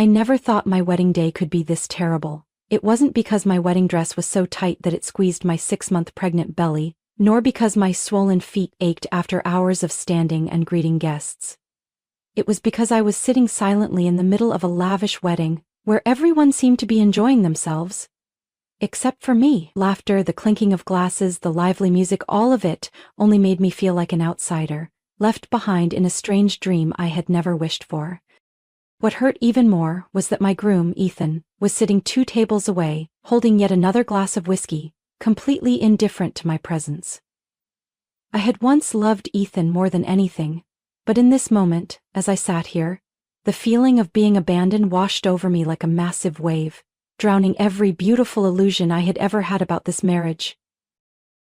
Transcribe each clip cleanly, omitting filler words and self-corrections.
I never thought my wedding day could be this terrible. It wasn't because my wedding dress was so tight that it squeezed my 6-month pregnant belly, nor because my swollen feet ached after hours of standing and greeting guests. It was because I was sitting silently in the middle of a lavish wedding, where everyone seemed to be enjoying themselves. Except for me. Laughter, the clinking of glasses, the lively music, all of it only made me feel like an outsider, left behind in a strange dream I had never wished for. What hurt even more was that my groom, Ethan, was sitting 2 tables away, holding yet another glass of whiskey, completely indifferent to my presence. I had once loved Ethan more than anything, but in this moment, as I sat here, the feeling of being abandoned washed over me like a massive wave, drowning every beautiful illusion I had ever had about this marriage.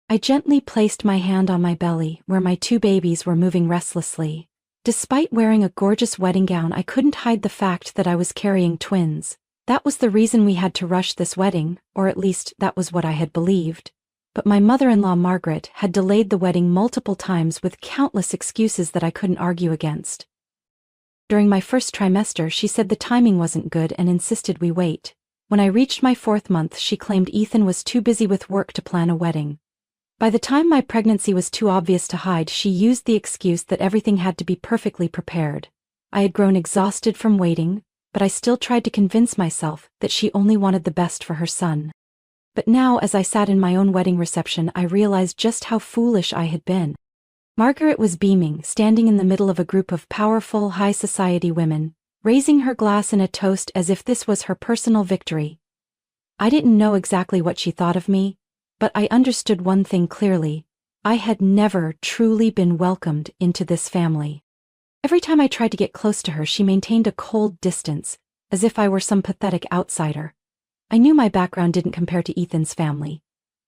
I gently placed my hand on my belly, where my 2 babies were moving restlessly. Despite wearing a gorgeous wedding gown, I couldn't hide the fact that I was carrying twins. That was the reason we had to rush this wedding, or at least that was what I had believed. But my mother-in-law Margaret had delayed the wedding multiple times with countless excuses that I couldn't argue against. During my first trimester, she said the timing wasn't good and insisted we wait. When I reached my 4th month, she claimed Ethan was too busy with work to plan a wedding. By the time my pregnancy was too obvious to hide, she used the excuse that everything had to be perfectly prepared. I had grown exhausted from waiting, but I still tried to convince myself that she only wanted the best for her son. But now, as I sat in my own wedding reception, I realized just how foolish I had been. Margaret was beaming, standing in the middle of a group of powerful, high society women, raising her glass in a toast as if this was her personal victory. I didn't know exactly what she thought of me, but I understood one thing clearly: I had never truly been welcomed into this family. Every time I tried to get close to her, she maintained a cold distance, as if I were some pathetic outsider. I knew my background didn't compare to Ethan's family.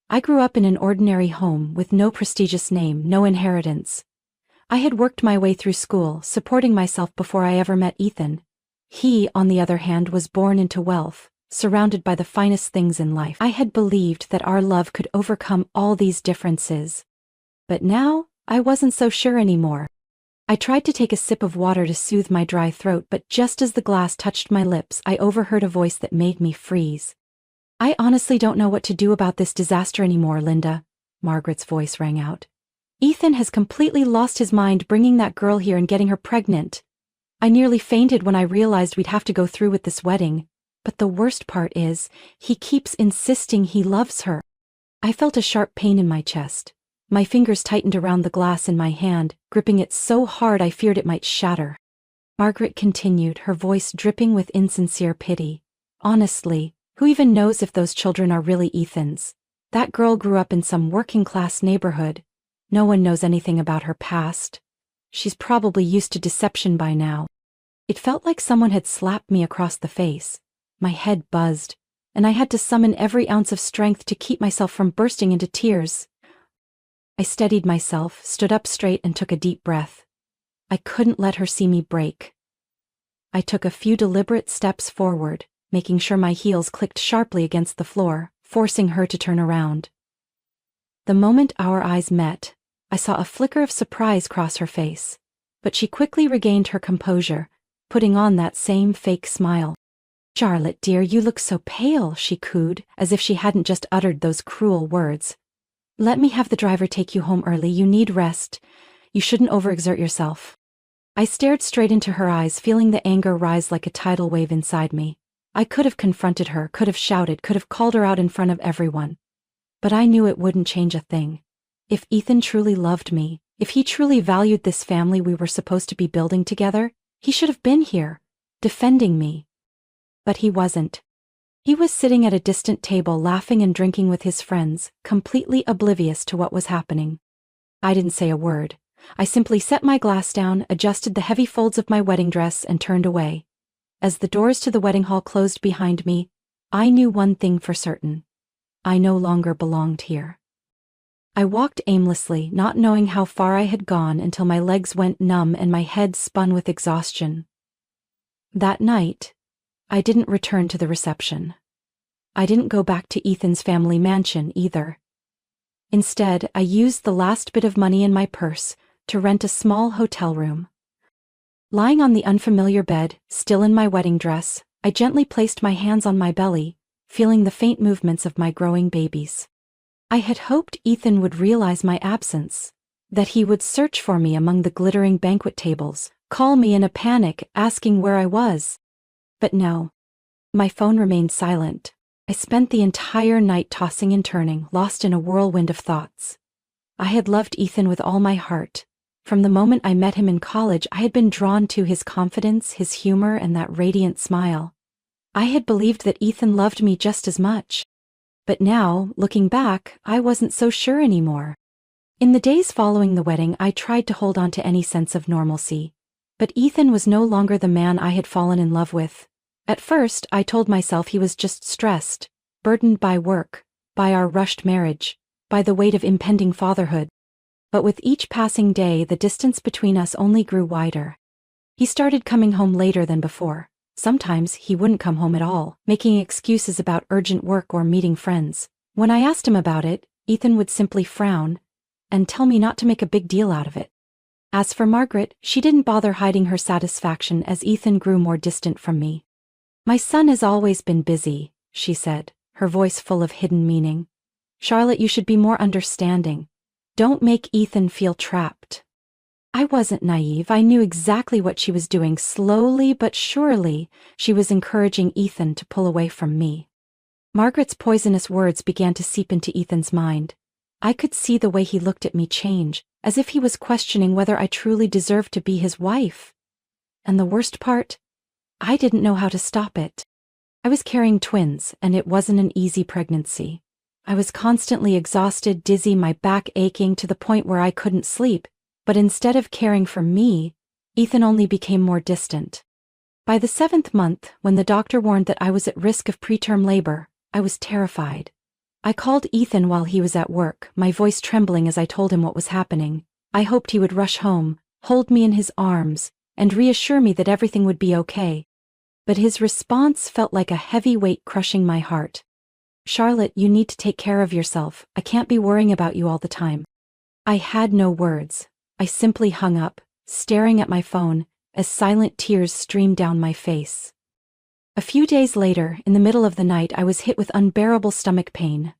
I grew up in an ordinary home with no prestigious name, no inheritance. I had worked my way through school, supporting myself before I ever met Ethan. He, on the other hand, was born into wealth, surrounded by the finest things in life. I had believed that our love could overcome all these differences. But now, I wasn't so sure anymore. I tried to take a sip of water to soothe my dry throat, but just as the glass touched my lips, I overheard a voice that made me freeze. "I honestly don't know what to do about this disaster anymore, Linda," Margaret's voice rang out. "Ethan has completely lost his mind bringing that girl here and getting her pregnant. I nearly fainted when I realized we'd have to go through with this wedding. But the worst part is, he keeps insisting he loves her." I felt a sharp pain in my chest. My fingers tightened around the glass in my hand, gripping it so hard I feared it might shatter. Margaret continued, her voice dripping with insincere pity. "Honestly, who even knows if those children are really Ethan's? That girl grew up in some working-class neighborhood. No one knows anything about her past. She's probably used to deception by now." It felt like someone had slapped me across the face. My head buzzed, and I had to summon every ounce of strength to keep myself from bursting into tears. I steadied myself, stood up straight, and took a deep breath. I couldn't let her see me break. I took a few deliberate steps forward, making sure my heels clicked sharply against the floor, forcing her to turn around. The moment our eyes met, I saw a flicker of surprise cross her face, but she quickly regained her composure, putting on that same fake smile. "Charlotte, dear, you look so pale," she cooed, as if she hadn't just uttered those cruel words. "Let me have the driver take you home early. You need rest. You shouldn't overexert yourself." I stared straight into her eyes, feeling the anger rise like a tidal wave inside me. I could have confronted her, could have shouted, could have called her out in front of everyone. But I knew it wouldn't change a thing. If Ethan truly loved me, if he truly valued this family we were supposed to be building together, he should have been here, defending me. But he wasn't. He was sitting at a distant table laughing and drinking with his friends, completely oblivious to what was happening. I didn't say a word. I simply set my glass down, adjusted the heavy folds of my wedding dress, and turned away. As the doors to the wedding hall closed behind me, I knew one thing for certain. I no longer belonged here. I walked aimlessly, not knowing how far I had gone, until my legs went numb and my head spun with exhaustion. That night, I didn't return to the reception. I didn't go back to Ethan's family mansion either. Instead, I used the last bit of money in my purse to rent a small hotel room. Lying on the unfamiliar bed, still in my wedding dress, I gently placed my hands on my belly, feeling the faint movements of my growing babies. I had hoped Ethan would realize my absence, that he would search for me among the glittering banquet tables, call me in a panic, asking where I was. But no. My phone remained silent. I spent the entire night tossing and turning, lost in a whirlwind of thoughts. I had loved Ethan with all my heart. From the moment I met him in college, I had been drawn to his confidence, his humor, and that radiant smile. I had believed that Ethan loved me just as much. But now, looking back, I wasn't so sure anymore. In the days following the wedding, I tried to hold on to any sense of normalcy. But Ethan was no longer the man I had fallen in love with. At first, I told myself he was just stressed, burdened by work, by our rushed marriage, by the weight of impending fatherhood. But with each passing day, the distance between us only grew wider. He started coming home later than before. Sometimes he wouldn't come home at all, making excuses about urgent work or meeting friends. When I asked him about it, Ethan would simply frown and tell me not to make a big deal out of it. As for Margaret, she didn't bother hiding her satisfaction as Ethan grew more distant from me. "My son has always been busy," she said, her voice full of hidden meaning. "Charlotte, you should be more understanding. Don't make Ethan feel trapped." I wasn't naive. I knew exactly what she was doing. Slowly but surely, she was encouraging Ethan to pull away from me. Margaret's poisonous words began to seep into Ethan's mind. I could see the way he looked at me change, as if he was questioning whether I truly deserved to be his wife. And the worst part? I didn't know how to stop it. I was carrying twins, and it wasn't an easy pregnancy. I was constantly exhausted, dizzy, my back aching to the point where I couldn't sleep. But instead of caring for me, Ethan only became more distant. By the 7th month, when the doctor warned that I was at risk of preterm labor, I was terrified. I called Ethan while he was at work, my voice trembling as I told him what was happening. I hoped he would rush home, hold me in his arms, and reassure me that everything would be okay. But his response felt like a heavy weight crushing my heart. "Charlotte, you need to take care of yourself. I can't be worrying about you all the time." I had no words. I simply hung up, staring at my phone, as silent tears streamed down my face. A few days later, in the middle of the night, I was hit with unbearable stomach pain.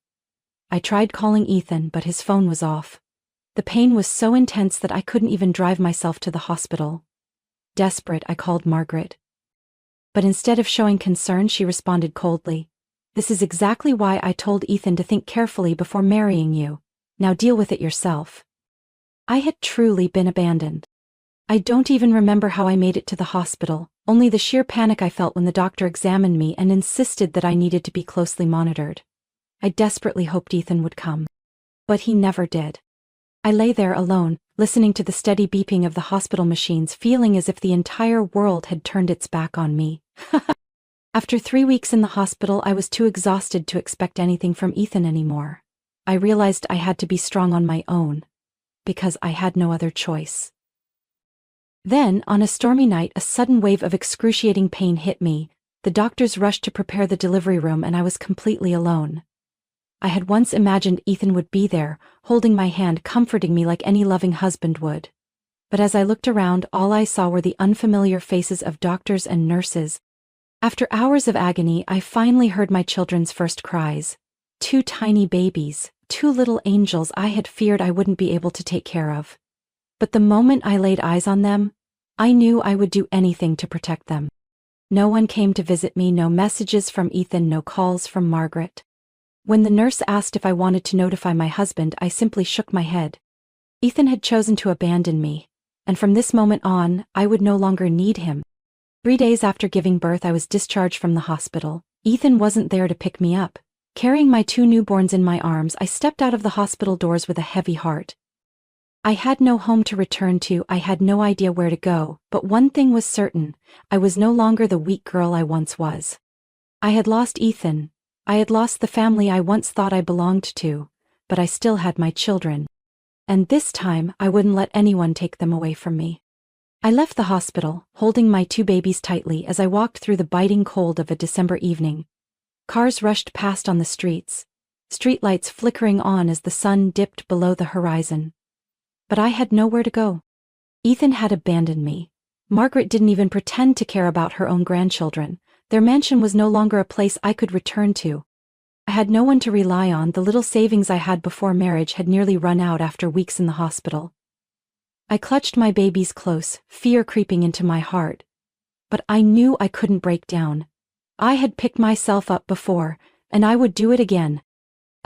I tried calling Ethan, but his phone was off. The pain was so intense that I couldn't even drive myself to the hospital. Desperate, I called Margaret. But instead of showing concern, she responded coldly. "This is exactly why I told Ethan to think carefully before marrying you. Now deal with it yourself." I had truly been abandoned. I don't even remember how I made it to the hospital, only the sheer panic I felt when the doctor examined me and insisted that I needed to be closely monitored. I desperately hoped Ethan would come. But he never did. I lay there alone, listening to the steady beeping of the hospital machines, feeling as if the entire world had turned its back on me. After 3 weeks in the hospital, I was too exhausted to expect anything from Ethan anymore. I realized I had to be strong on my own, because I had no other choice. Then, on a stormy night, a sudden wave of excruciating pain hit me. The doctors rushed to prepare the delivery room, and I was completely alone. I had once imagined Ethan would be there, holding my hand, comforting me like any loving husband would. But as I looked around, all I saw were the unfamiliar faces of doctors and nurses. After hours of agony, I finally heard my children's first cries. 2 tiny babies. 2 little angels I had feared I wouldn't be able to take care of. But the moment I laid eyes on them, I knew I would do anything to protect them. No one came to visit me, no messages from Ethan, no calls from Margaret. When the nurse asked if I wanted to notify my husband, I simply shook my head. Ethan had chosen to abandon me, and from this moment on, I would no longer need him. 3 days after giving birth, I was discharged from the hospital. Ethan wasn't there to pick me up. Carrying my 2 newborns in my arms, I stepped out of the hospital doors with a heavy heart. I had no home to return to, I had no idea where to go, but one thing was certain, I was no longer the weak girl I once was. I had lost Ethan, I had lost the family I once thought I belonged to, but I still had my children. And this time, I wouldn't let anyone take them away from me. I left the hospital, holding my 2 babies tightly as I walked through the biting cold of a December evening. Cars rushed past on the streets, streetlights flickering on as the sun dipped below the horizon. But I had nowhere to go. Ethan had abandoned me. Margaret didn't even pretend to care about her own grandchildren. Their mansion was no longer a place I could return to. I had no one to rely on. The little savings I had before marriage had nearly run out after weeks in the hospital. I clutched my babies close, fear creeping into my heart. But I knew I couldn't break down. I had picked myself up before, and I would do it again.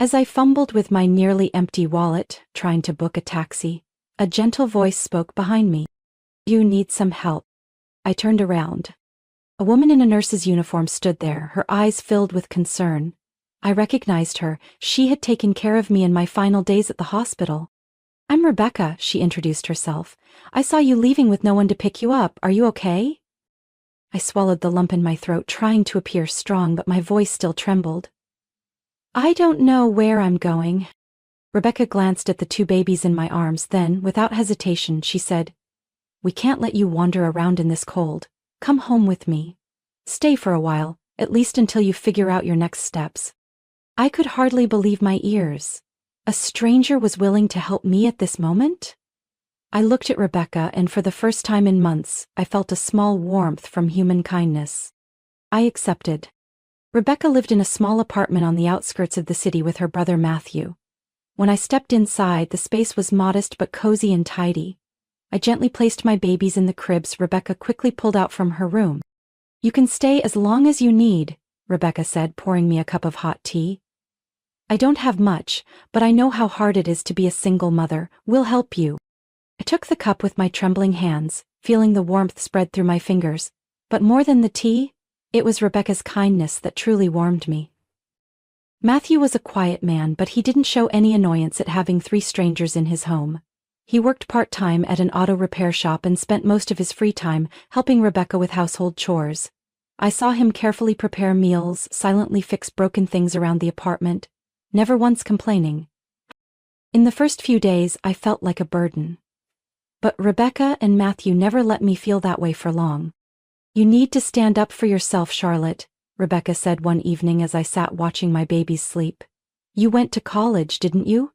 As I fumbled with my nearly empty wallet, trying to book a taxi, a gentle voice spoke behind me. "You need some help." I turned around. A woman in a nurse's uniform stood there, her eyes filled with concern. I recognized her. She had taken care of me in my final days at the hospital. "I'm Rebecca," she introduced herself. "I saw you leaving with no one to pick you up. Are you okay?" I swallowed the lump in my throat, trying to appear strong, but my voice still trembled. "I don't know where I'm going." Rebecca glanced at the two babies in my arms, then, without hesitation, she said, "We can't let you wander around in this cold. Come home with me. Stay for a while, at least until you figure out your next steps." I could hardly believe my ears. A stranger was willing to help me at this moment? I looked at Rebecca, and for the first time in months, I felt a small warmth from human kindness. I accepted. Rebecca lived in a small apartment on the outskirts of the city with her brother Matthew. When I stepped inside, the space was modest but cozy and tidy. I gently placed my babies in the cribs Rebecca quickly pulled out from her room. "You can stay as long as you need," Rebecca said, pouring me a cup of hot tea. "I don't have much, but I know how hard it is to be a single mother. We'll help you." I took the cup with my trembling hands, feeling the warmth spread through my fingers. But more than the tea, it was Rebecca's kindness that truly warmed me. Matthew was a quiet man, but he didn't show any annoyance at having 3 strangers in his home. He worked part-time at an auto repair shop and spent most of his free time helping Rebecca with household chores. I saw him carefully prepare meals, silently fix broken things around the apartment, never once complaining. In the first few days, I felt like a burden. But Rebecca and Matthew never let me feel that way for long. "You need to stand up for yourself, Charlotte," Rebecca said one evening as I sat watching my babies sleep. "You went to college, didn't you?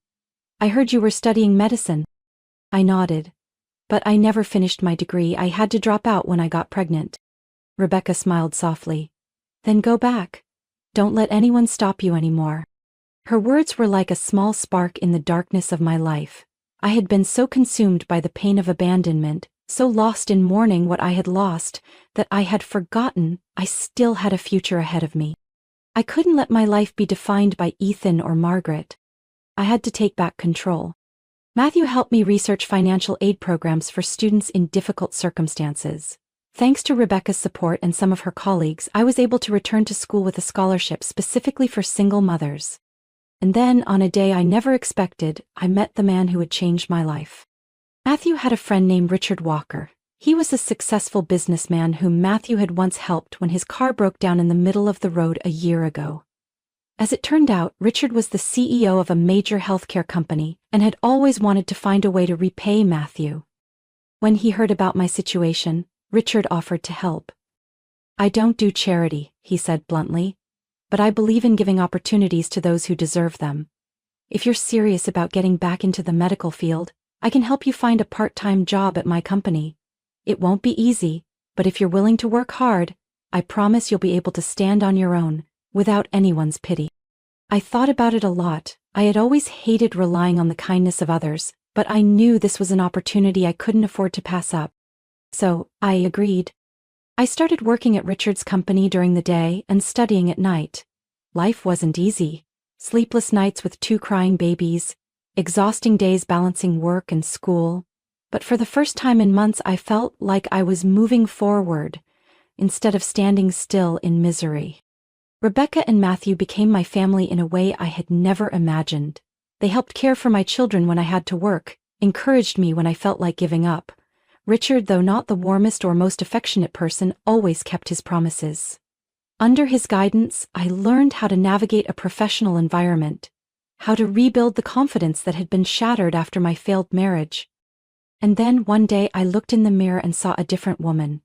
I heard you were studying medicine." I nodded. "But I never finished my degree. I had to drop out when I got pregnant." Rebecca smiled softly. "Then go back. Don't let anyone stop you anymore." Her words were like a small spark in the darkness of my life. I had been so consumed by the pain of abandonment, so lost in mourning what I had lost, that I had forgotten I still had a future ahead of me. I couldn't let my life be defined by Ethan or Margaret. I had to take back control. Matthew helped me research financial aid programs for students in difficult circumstances. Thanks to Rebecca's support and some of her colleagues, I was able to return to school with a scholarship specifically for single mothers. And then, on a day I never expected, I met the man who would change my life. Matthew had a friend named Richard Walker. He was a successful businessman whom Matthew had once helped when his car broke down in the middle of the road a year ago. As it turned out, Richard was the CEO of a major healthcare company and had always wanted to find a way to repay Matthew. When he heard about my situation, Richard offered to help. "I don't do charity," he said bluntly, "but I believe in giving opportunities to those who deserve them. If you're serious about getting back into the medical field, I can help you find a part-time job at my company. It won't be easy, but if you're willing to work hard, I promise you'll be able to stand on your own, without anyone's pity." I thought about it a lot. I had always hated relying on the kindness of others, but I knew this was an opportunity I couldn't afford to pass up. So, I agreed. I started working at Richard's company during the day and studying at night. Life wasn't easy. Sleepless nights with 2 crying babies, exhausting days balancing work and school. But for the first time in months, I felt like I was moving forward, instead of standing still in misery. Rebecca and Matthew became my family in a way I had never imagined. They helped care for my children when I had to work, encouraged me when I felt like giving up. Richard, though not the warmest or most affectionate person, always kept his promises. Under his guidance, I learned how to navigate a professional environment, how to rebuild the confidence that had been shattered after my failed marriage. And then one day I looked in the mirror and saw a different woman.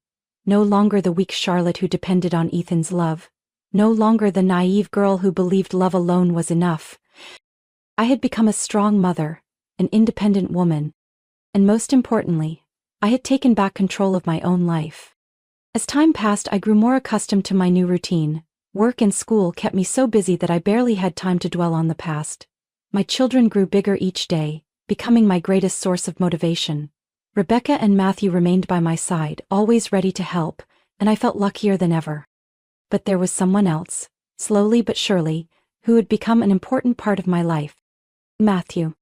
No longer the weak Charlotte who depended on Ethan's love. No longer the naive girl who believed love alone was enough. I had become a strong mother, an independent woman, and most importantly, I had taken back control of my own life. As time passed, I grew more accustomed to my new routine. Work and school kept me so busy that I barely had time to dwell on the past. My children grew bigger each day, becoming my greatest source of motivation. Rebecca and Matthew remained by my side, always ready to help, and I felt luckier than ever. But there was someone else, slowly but surely, who had become an important part of my life. Matthew.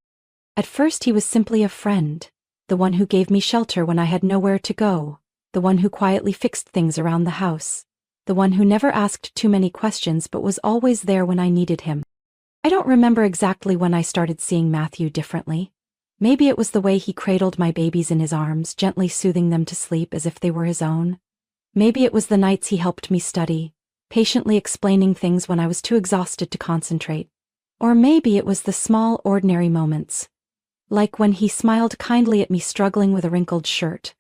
At first he was simply a friend, the one who gave me shelter when I had nowhere to go, the one who quietly fixed things around the house, the one who never asked too many questions but was always there when I needed him. I don't remember exactly when I started seeing Matthew differently. Maybe it was the way he cradled my babies in his arms, gently soothing them to sleep as if they were his own. Maybe it was the nights he helped me study, patiently explaining things when I was too exhausted to concentrate. Or maybe it was the small, ordinary moments, like when he smiled kindly at me struggling with a wrinkled shirt,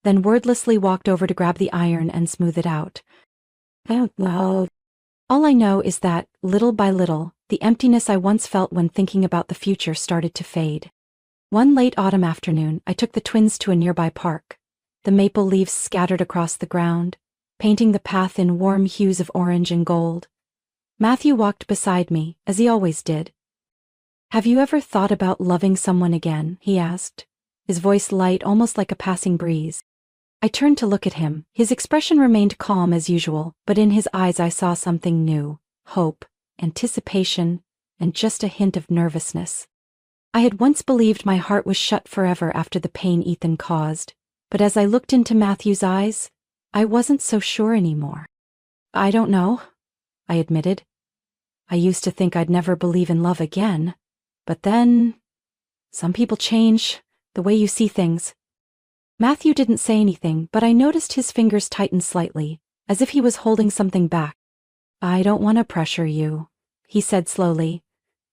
then wordlessly walked over to grab the iron and smooth it out. I don't know. All I know is that, little by little, the emptiness I once felt when thinking about the future started to fade. One late autumn afternoon, I took the twins to a nearby park. The maple leaves scattered across the ground, painting the path in warm hues of orange and gold. Matthew walked beside me, as he always did. "Have you ever thought about loving someone again?" he asked, his voice light, almost like a passing breeze. I turned to look at him. His expression remained calm as usual, but in his eyes I saw something new: hope, anticipation, and just a hint of nervousness. I had once believed my heart was shut forever after the pain Ethan caused, but as I looked into Matthew's eyes, I wasn't so sure anymore. "I don't know," I admitted. "I used to think I'd never believe in love again, but then, some people change, the way you see things." Matthew didn't say anything, but I noticed his fingers tighten slightly, as if he was holding something back. "I don't want to pressure you," he said slowly.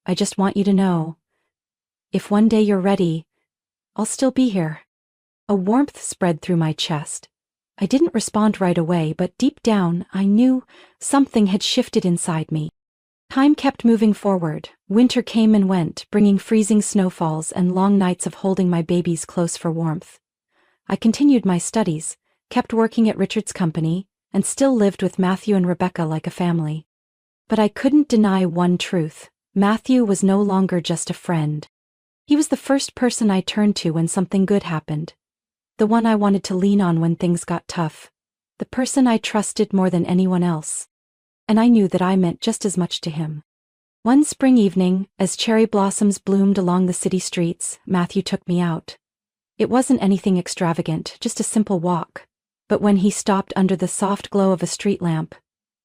"I just want you to know, if one day you're ready, I'll still be here." A warmth spread through my chest. I didn't respond right away, but deep down, I knew something had shifted inside me. Time kept moving forward. Winter came and went, bringing freezing snowfalls and long nights of holding my babies close for warmth. I continued my studies, kept working at Richard's company, and still lived with Matthew and Rebecca like a family. But I couldn't deny one truth: Matthew was no longer just a friend. He was the first person I turned to when something good happened, the one I wanted to lean on when things got tough, the person I trusted more than anyone else. And I knew that I meant just as much to him. One spring evening, as cherry blossoms bloomed along the city streets, Matthew took me out. It wasn't anything extravagant, just a simple walk. But when he stopped under the soft glow of a street lamp,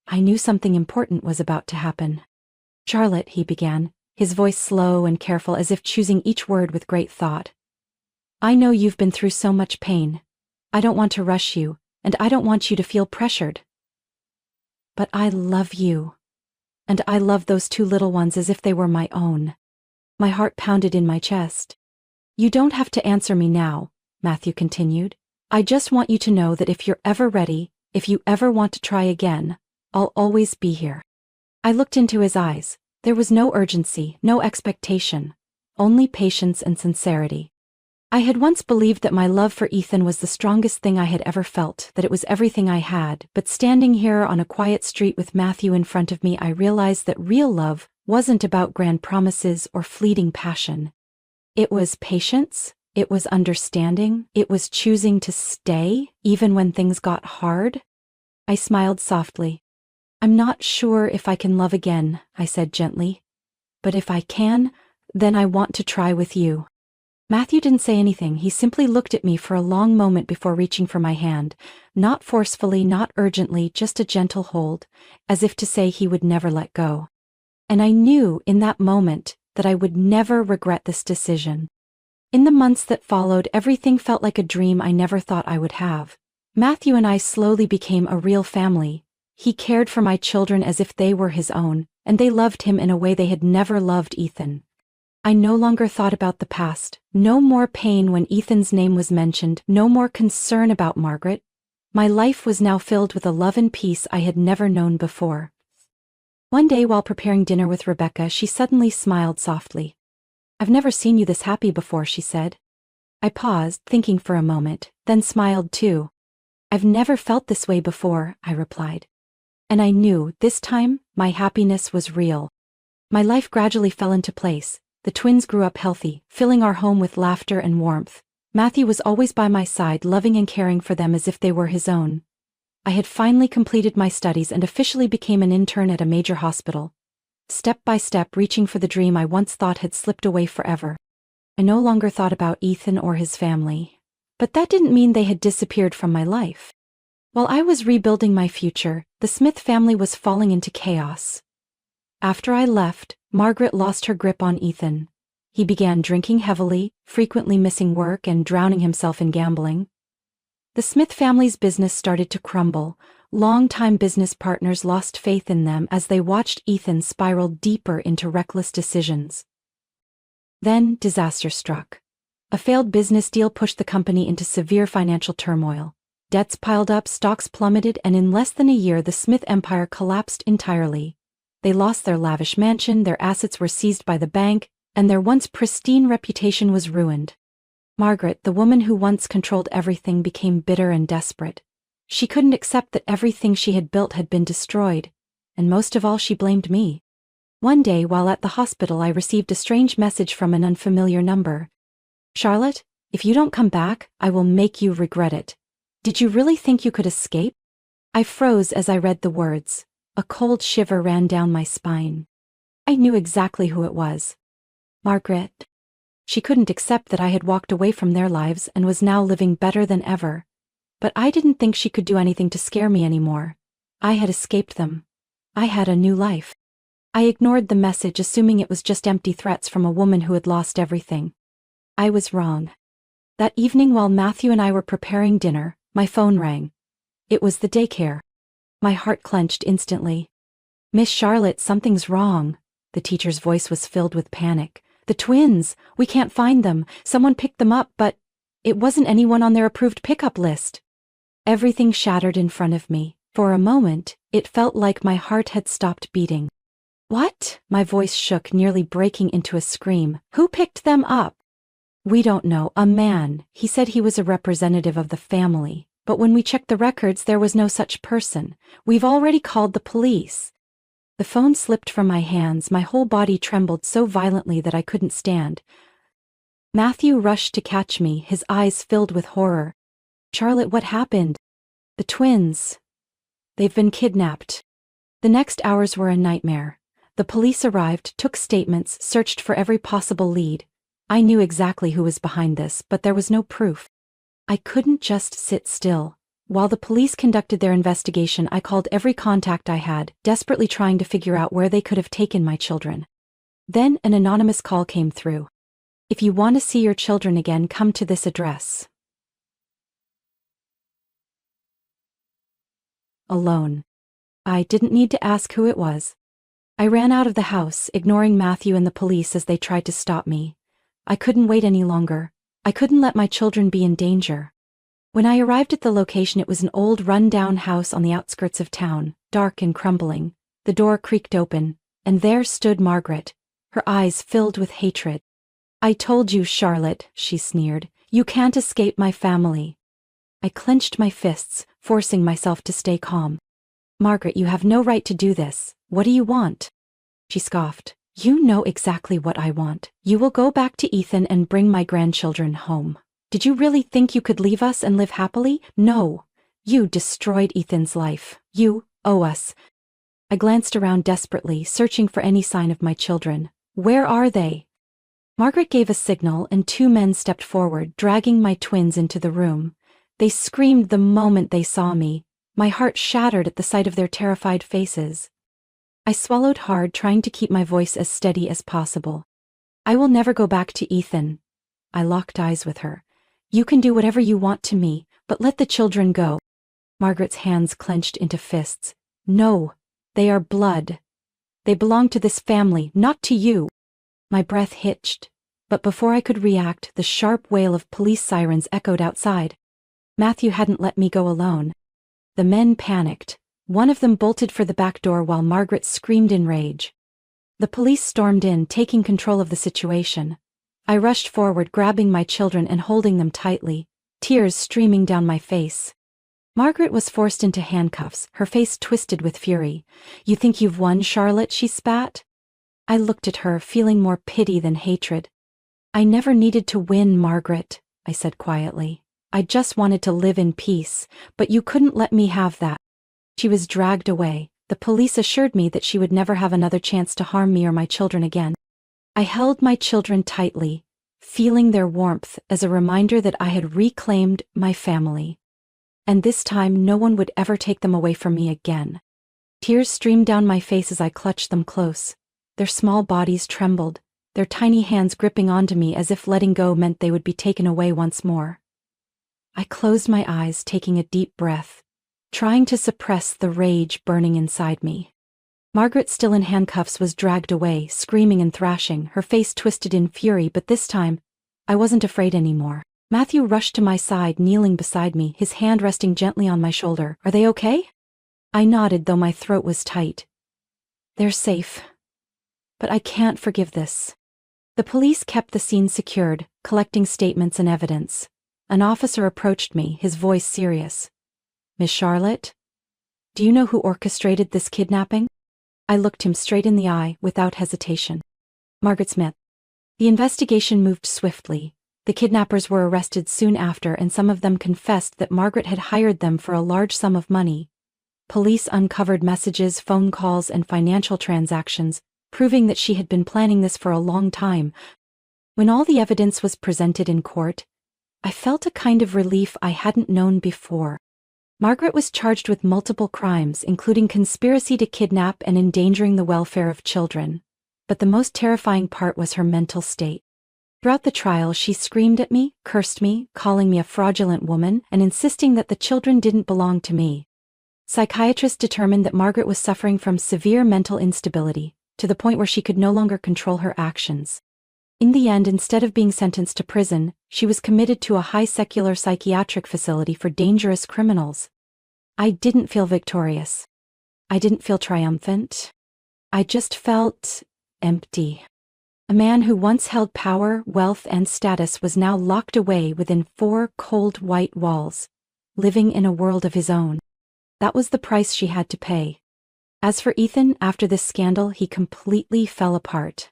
I knew something important was about to happen. "Charlotte," he began, his voice slow and careful, as if choosing each word with great thought. "I know you've been through so much pain. I don't want to rush you, and I don't want you to feel pressured. But I love you. And I love those two little ones as if they were my own." My heart pounded in my chest. "You don't have to answer me now," Matthew continued. "I just want you to know that if you're ever ready, if you ever want to try again, I'll always be here." I looked into his eyes. There was no urgency, no expectation, only patience and sincerity. I had once believed that my love for Ethan was the strongest thing I had ever felt, that it was everything I had, but standing here on a quiet street with Matthew in front of me, I realized that real love wasn't about grand promises or fleeting passion. It was patience, it was understanding, it was choosing to stay, even when things got hard. I smiled softly. "I'm not sure if I can love again," I said gently. "But if I can, then I want to try with you." Matthew didn't say anything. He simply looked at me for a long moment before reaching for my hand, not forcefully, not urgently, just a gentle hold, as if to say he would never let go. And I knew in that moment that I would never regret this decision. In the months that followed, everything felt like a dream I never thought I would have. Matthew and I slowly became a real family. He cared for my children as if they were his own, and they loved him in a way they had never loved Ethan. I no longer thought about the past, no more pain when Ethan's name was mentioned, no more concern about Margaret. My life was now filled with a love and peace I had never known before. One day while preparing dinner with Rebecca, she suddenly smiled softly. "I've never seen you this happy before," she said. I paused, thinking for a moment, then smiled too. I've never felt this way before, I replied. And I knew, this time, my happiness was real. My life gradually fell into place. The twins grew up healthy, filling our home with laughter and warmth. Matthew was always by my side, loving and caring for them as if they were his own. I had finally completed my studies and officially became an intern at a major hospital. Step by step, reaching for the dream I once thought had slipped away forever. I no longer thought about Ethan or his family. But that didn't mean they had disappeared from my life. While I was rebuilding my future, the Smith family was falling into chaos. After I left, Margaret lost her grip on Ethan. He began drinking heavily, frequently missing work and drowning himself in gambling. The Smith family's business started to crumble. Longtime business partners lost faith in them as they watched Ethan spiral deeper into reckless decisions. Then, disaster struck. A failed business deal pushed the company into severe financial turmoil. Debts piled up, stocks plummeted, and in less than a year the Smith empire collapsed entirely. They lost their lavish mansion, their assets were seized by the bank, and their once pristine reputation was ruined. Margaret, the woman who once controlled everything, became bitter and desperate. She couldn't accept that everything she had built had been destroyed, and most of all she blamed me. One day while at the hospital I received a strange message from an unfamiliar number. "Charlotte, if you don't come back, I will make you regret it. Did you really think you could escape?" I froze as I read the words. A cold shiver ran down my spine. I knew exactly who it was. Margaret. She couldn't accept that I had walked away from their lives and was now living better than ever. But I didn't think she could do anything to scare me anymore. I had escaped them. I had a new life. I ignored the message, assuming it was just empty threats from a woman who had lost everything. I was wrong. That evening while Matthew and I were preparing dinner, my phone rang. It was the daycare. My heart clenched instantly. "Miss Charlotte, something's wrong." The teacher's voice was filled with panic. "The twins! We can't find them. Someone picked them up, but it wasn't anyone on their approved pickup list." Everything shattered in front of me. For a moment, it felt like my heart had stopped beating. "What?" My voice shook, nearly breaking into a scream. "Who picked them up?" "We don't know. A man. He said he was a representative of the family. But when we checked the records, there was no such person. We've already called the police." The phone slipped from my hands. My whole body trembled so violently that I couldn't stand. Matthew rushed to catch me, his eyes filled with horror. "Charlotte, what happened?" "The twins. They've been kidnapped." The next hours were a nightmare. The police arrived, took statements, searched for every possible lead. I knew exactly who was behind this, but there was no proof. I couldn't just sit still. While the police conducted their investigation, I called every contact I had, desperately trying to figure out where they could have taken my children. Then an anonymous call came through. "If you want to see your children again, come to this address." Alone. I didn't need to ask who it was. I ran out of the house, ignoring Matthew and the police as they tried to stop me. I couldn't wait any longer. I couldn't let my children be in danger. When I arrived at the location, it was an old run-down house on the outskirts of town, dark and crumbling. The door creaked open, and there stood Margaret, her eyes filled with hatred. "I told you, Charlotte," she sneered. "You can't escape my family." I clenched my fists, forcing myself to stay calm. "Margaret, you have no right to do this. What do you want?" She scoffed. "You know exactly what I want. You will go back to Ethan and bring my grandchildren home. Did you really think you could leave us and live happily? No. You destroyed Ethan's life. You owe us." I glanced around desperately, searching for any sign of my children. "Where are they?" Margaret gave a signal and two men stepped forward, dragging my twins into the room. They screamed the moment they saw me. My heart shattered at the sight of their terrified faces. I swallowed hard, trying to keep my voice as steady as possible. "I will never go back to Ethan." I locked eyes with her. "You can do whatever you want to me, but let the children go." Margaret's hands clenched into fists. "No, they are blood. They belong to this family, not to you." My breath hitched, but before I could react, the sharp wail of police sirens echoed outside. Matthew hadn't let me go alone. The men panicked. One of them bolted for the back door while Margaret screamed in rage. The police stormed in, taking control of the situation. I rushed forward, grabbing my children and holding them tightly, tears streaming down my face. Margaret was forced into handcuffs, her face twisted with fury. "You think you've won, Charlotte?" she spat. I looked at her, feeling more pity than hatred. "I never needed to win, Margaret," I said quietly. "I just wanted to live in peace, but you couldn't let me have that." She was dragged away. The police assured me that she would never have another chance to harm me or my children again. I held my children tightly, feeling their warmth as a reminder that I had reclaimed my family. And this time no one would ever take them away from me again. Tears streamed down my face as I clutched them close. Their small bodies trembled, their tiny hands gripping onto me as if letting go meant they would be taken away once more. I closed my eyes, taking a deep breath, trying to suppress the rage burning inside me. Margaret, still in handcuffs, was dragged away, screaming and thrashing, her face twisted in fury, but this time, I wasn't afraid anymore. Matthew rushed to my side, kneeling beside me, his hand resting gently on my shoulder. "Are they okay?" I nodded, though my throat was tight. "They're safe. But I can't forgive this." The police kept the scene secured, collecting statements and evidence. An officer approached me, his voice serious. "Miss Charlotte? Do you know who orchestrated this kidnapping?" I looked him straight in the eye, without hesitation. "Margaret Smith." The investigation moved swiftly. The kidnappers were arrested soon after, and some of them confessed that Margaret had hired them for a large sum of money. Police uncovered messages, phone calls, and financial transactions, proving that she had been planning this for a long time. When all the evidence was presented in court, I felt a kind of relief I hadn't known before. Margaret was charged with multiple crimes, including conspiracy to kidnap and endangering the welfare of children. But the most terrifying part was her mental state. Throughout the trial, she screamed at me, cursed me, calling me a fraudulent woman, and insisting that the children didn't belong to me. Psychiatrists determined that Margaret was suffering from severe mental instability, to the point where she could no longer control her actions. In the end, instead of being sentenced to prison, she was committed to a high secular psychiatric facility for dangerous criminals. I didn't feel victorious. I didn't feel triumphant. I just felt empty. A man who once held power, wealth, and status was now locked away within 4 cold white walls, living in a world of his own. That was the price she had to pay. As for Ethan, after this scandal, he completely fell apart.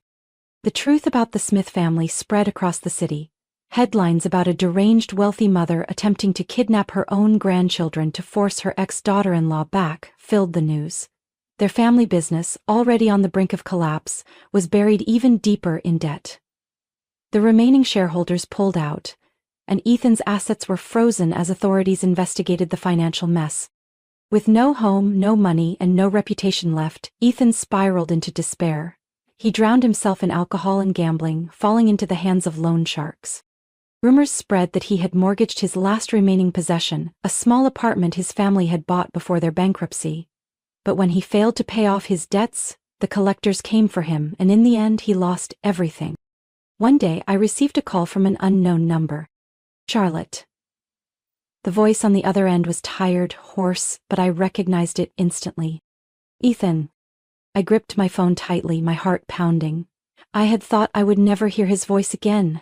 The truth about the Smith family spread across the city. Headlines about a deranged wealthy mother attempting to kidnap her own grandchildren to force her ex-daughter-in-law back filled the news. Their family business, already on the brink of collapse, was buried even deeper in debt. The remaining shareholders pulled out, and Ethan's assets were frozen as authorities investigated the financial mess. With no home, no money, and no reputation left, Ethan spiraled into despair. He drowned himself in alcohol and gambling, falling into the hands of loan sharks. Rumors spread that he had mortgaged his last remaining possession, a small apartment his family had bought before their bankruptcy. But when he failed to pay off his debts, the collectors came for him, and in the end he lost everything. One day I received a call from an unknown number. "Charlotte." The voice on the other end was tired, hoarse, but I recognized it instantly. "Ethan." I gripped my phone tightly, my heart pounding. I had thought I would never hear his voice again.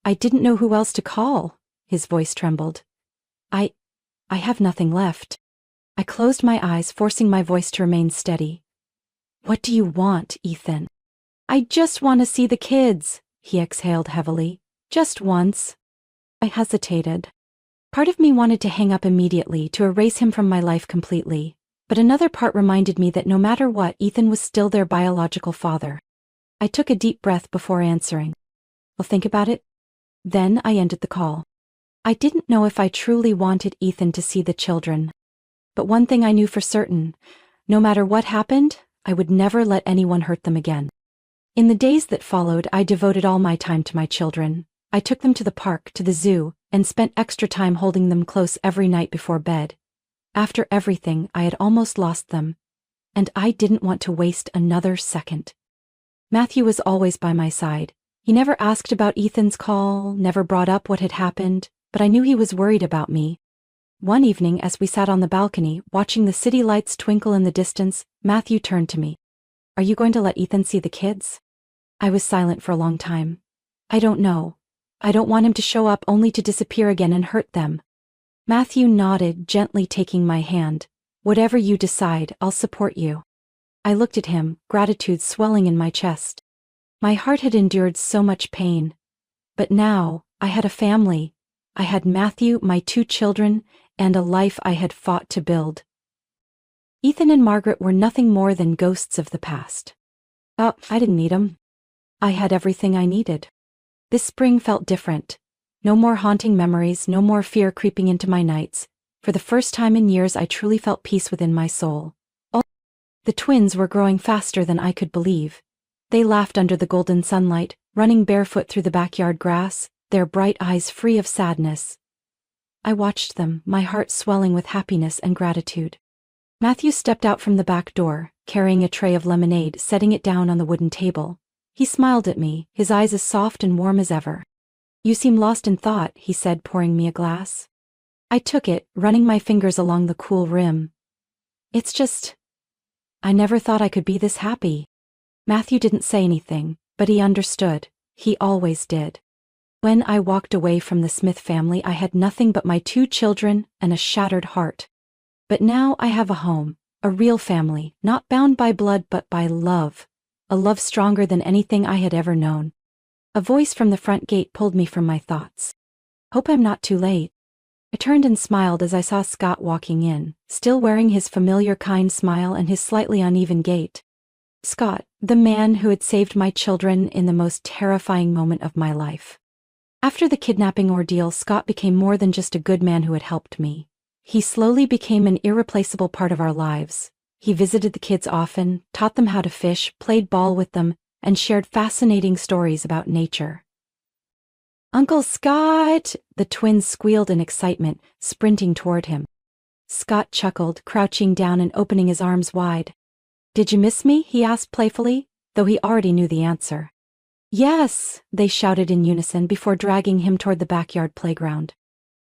I didn't know who else to call." His voice trembled. I have nothing left." I closed my eyes, forcing my voice to remain steady. "What do you want, Ethan?" "I just want to see the kids," he exhaled heavily. "Just once." I hesitated. Part of me wanted to hang up immediately, to erase him from my life completely. But another part reminded me that no matter what, Ethan was still their biological father. I took a deep breath before answering. "I'll think about it." Then I ended the call. I didn't know if I truly wanted Ethan to see the children. But one thing I knew for certain: no matter what happened, I would never let anyone hurt them again. In the days that followed, I devoted all my time to my children. I took them to the park, to the zoo, and spent extra time holding them close every night before bed. After everything, I had almost lost them, and I didn't want to waste another second. Matthew was always by my side. He never asked about Ethan's call, never brought up what had happened, but I knew he was worried about me. One evening, as we sat on the balcony, watching the city lights twinkle in the distance, Matthew turned to me. "Are you going to let Ethan see the kids?" I was silent for a long time. "I don't know. I don't want him to show up only to disappear again and hurt them." Matthew nodded, gently taking my hand. Whatever you decide, I'll support you. I looked at him, gratitude swelling in my chest. My heart had endured so much pain. But now, I had a family. I had Matthew, my 2 children, and a life I had fought to build. Ethan and Margaret were nothing more than ghosts of the past. Oh, I didn't need 'em. I had everything I needed. This spring felt different. No more haunting memories, no more fear creeping into my nights. For the first time in years, I truly felt peace within my soul. The twins were growing faster than I could believe. They laughed under the golden sunlight, running barefoot through the backyard grass, their bright eyes free of sadness. I watched them, my heart swelling with happiness and gratitude. Matthew stepped out from the back door, carrying a tray of lemonade, setting it down on the wooden table. He smiled at me, his eyes as soft and warm as ever. "You seem lost in thought," he said, pouring me a glass. I took it, running my fingers along the cool rim. "It's just, I never thought I could be this happy." Matthew didn't say anything, but he understood. He always did. When I walked away from the Smith family, I had nothing but my 2 children and a shattered heart. But now I have a home, a real family, not bound by blood but by love, a love stronger than anything I had ever known. A voice from the front gate pulled me from my thoughts. "Hope I'm not too late." I turned and smiled as I saw Scott walking in, still wearing his familiar kind smile and his slightly uneven gait. Scott, the man who had saved my children in the most terrifying moment of my life. After the kidnapping ordeal, Scott became more than just a good man who had helped me. He slowly became an irreplaceable part of our lives. He visited the kids often, taught them how to fish, played ball with them, and shared fascinating stories about nature. "Uncle Scott!" The twins squealed in excitement, sprinting toward him. Scott chuckled, crouching down and opening his arms wide. "Did you miss me?" he asked playfully, though he already knew the answer. "Yes," they shouted in unison before dragging him toward the backyard playground.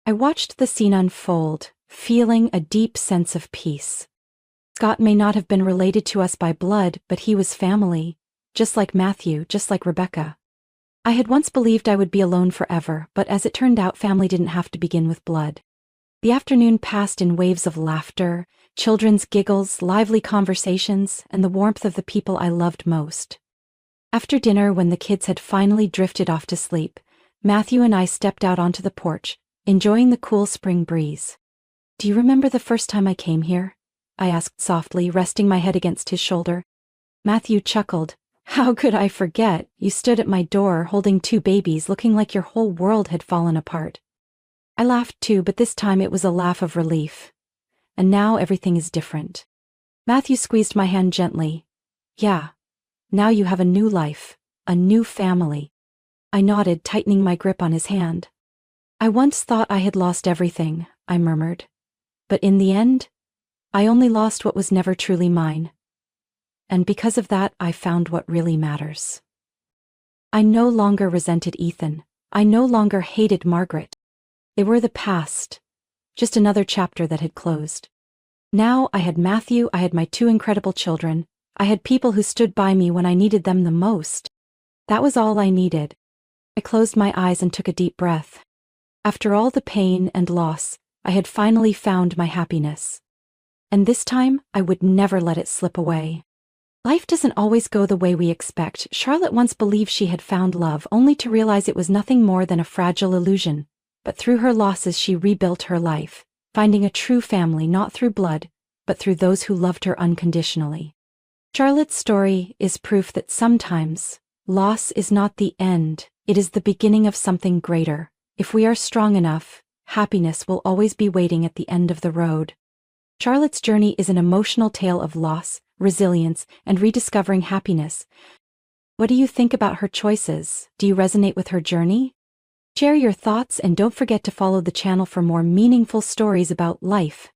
I watched the scene unfold, feeling a deep sense of peace. Scott may not have been related to us by blood, but he was family, just like Matthew, just like Rebecca. I had once believed I would be alone forever, but as it turned out, family didn't have to begin with blood. The afternoon passed in waves of laughter, children's giggles, lively conversations, and the warmth of the people I loved most. After dinner, when the kids had finally drifted off to sleep, Matthew and I stepped out onto the porch, enjoying the cool spring breeze. "Do you remember the first time I came here?" I asked softly, resting my head against his shoulder. Matthew chuckled. "How could I forget? You stood at my door, holding 2 babies, looking like your whole world had fallen apart." I laughed too, but this time it was a laugh of relief. "And now everything is different." Matthew squeezed my hand gently. "Yeah. Now you have a new life, a new family." I nodded, tightening my grip on his hand. "I once thought I had lost everything," I murmured. "But in the end, I only lost what was never truly mine. And because of that, I found what really matters." I no longer resented Ethan. I no longer hated Margaret. They were the past, just another chapter that had closed. Now I had Matthew, I had my 2 incredible children, I had people who stood by me when I needed them the most. That was all I needed. I closed my eyes and took a deep breath. After all the pain and loss, I had finally found my happiness. And this time, I would never let it slip away. Life doesn't always go the way we expect. Charlotte once believed she had found love, only to realize it was nothing more than a fragile illusion. But through her losses, she rebuilt her life, finding a true family not through blood, but through those who loved her unconditionally. Charlotte's story is proof that sometimes, loss is not the end, it is the beginning of something greater. If we are strong enough, happiness will always be waiting at the end of the road. Charlotte's journey is an emotional tale of loss, resilience, and rediscovering happiness. What do you think about her choices? Do you resonate with her journey? Share your thoughts and don't forget to follow the channel for more meaningful stories about life,